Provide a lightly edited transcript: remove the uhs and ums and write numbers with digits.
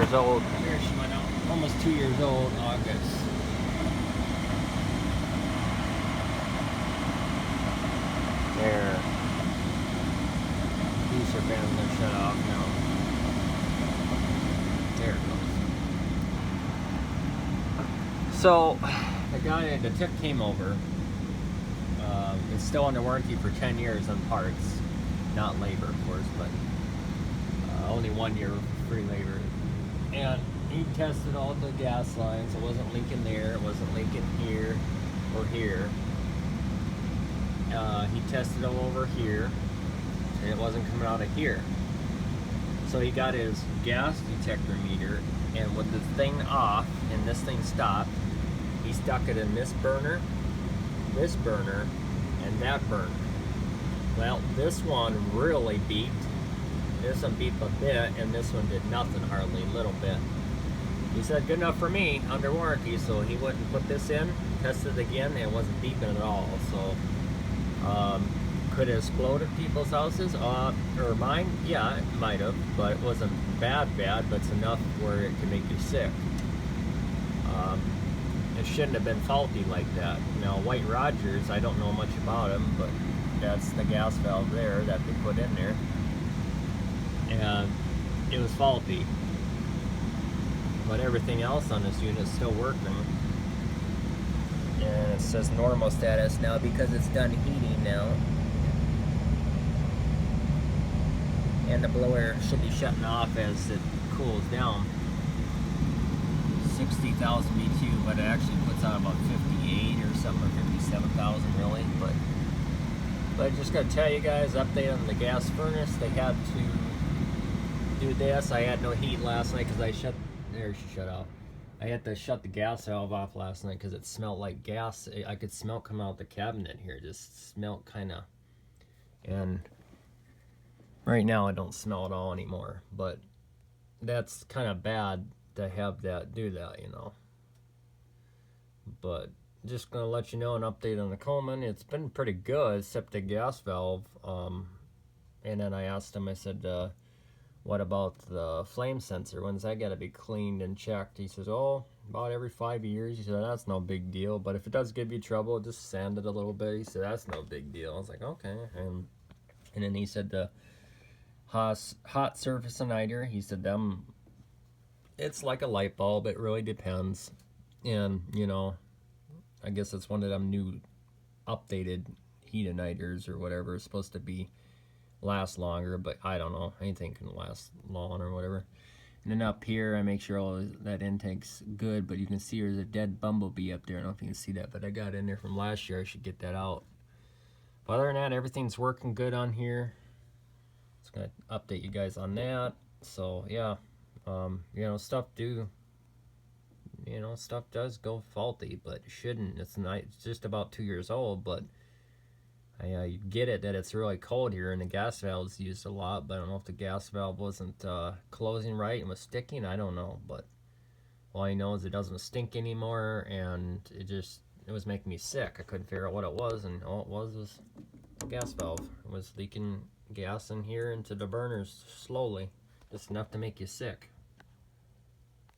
years old. Here she went out. Almost 2 years old in August. There. Booster fans are shut off now. There it goes. So, the tech came over. It's still under warranty for 10 years on parts. Not labor, of course, but only 1 year free labor. And he tested all the gas lines. It wasn't leaking there. It wasn't leaking here or here. He tested all over here, and it wasn't coming out of here. So he got his gas detector meter, and with the thing off and this thing stopped, he stuck it in this burner, and that burner. Well, this one really beeped. This one beeped a bit, and this one did nothing, hardly, a little bit. He said, good enough for me, under warranty, so he went and put this in, tested it again, and it wasn't beeping at all. So, could it explode at people's houses? Or mine? Yeah, it might have, but it wasn't bad, but it's enough where it could make you sick. It shouldn't have been faulty like that. Now, White Rogers, I don't know much about them, but that's the gas valve there that they put in there. And it was faulty. But everything else on this unit is still working. And it says normal status now because it's done heating now. And the blower should be shutting off as it cools down. 60,000 BTU, but it actually puts out about 58 or something, or 57,000 really. But just gotta tell you guys, update on the gas furnace. They had to do this. I had no heat last night because she shut off. I had to shut the gas valve off last night because it smelled like gas. I could smell coming out the cabinet here. It just smelled kind of. And right now I don't smell it all anymore. But that's kind of bad to have that do that, you know. But just gonna let you know an update on the Coleman. It's been pretty good, except the gas valve. And then I asked him. I said, what about the flame sensor? When's that got to be cleaned and checked? He says, oh, about every 5 years. He said, that's no big deal, but if it does give you trouble, just sand it a little bit. He said, that's no big deal. I was like, okay. And then he said the hot surface igniter, he said it's like a light bulb. It really depends. And, you know, I guess it's one of them new updated heat igniters or whatever. It's supposed to be last longer, but I don't know, anything can last long or whatever. And then up here I make sure all that intake's good, but you can see there's a dead bumblebee up there. I don't know if you can see that, but I got in there from last year. I should get that out. But other than that, everything's working good on here. Just gonna update you guys on that. So yeah, you know, stuff does go faulty, but it shouldn't. It's just about 2 years old, but you get it that it's really cold here and the gas valve's used a lot, but I don't know if the gas valve wasn't closing right and was sticking. I don't know, but all I know is it doesn't stink anymore, and it was making me sick. I couldn't figure out what it was, and all it was the gas valve. It was leaking gas in here into the burners slowly, just enough to make you sick.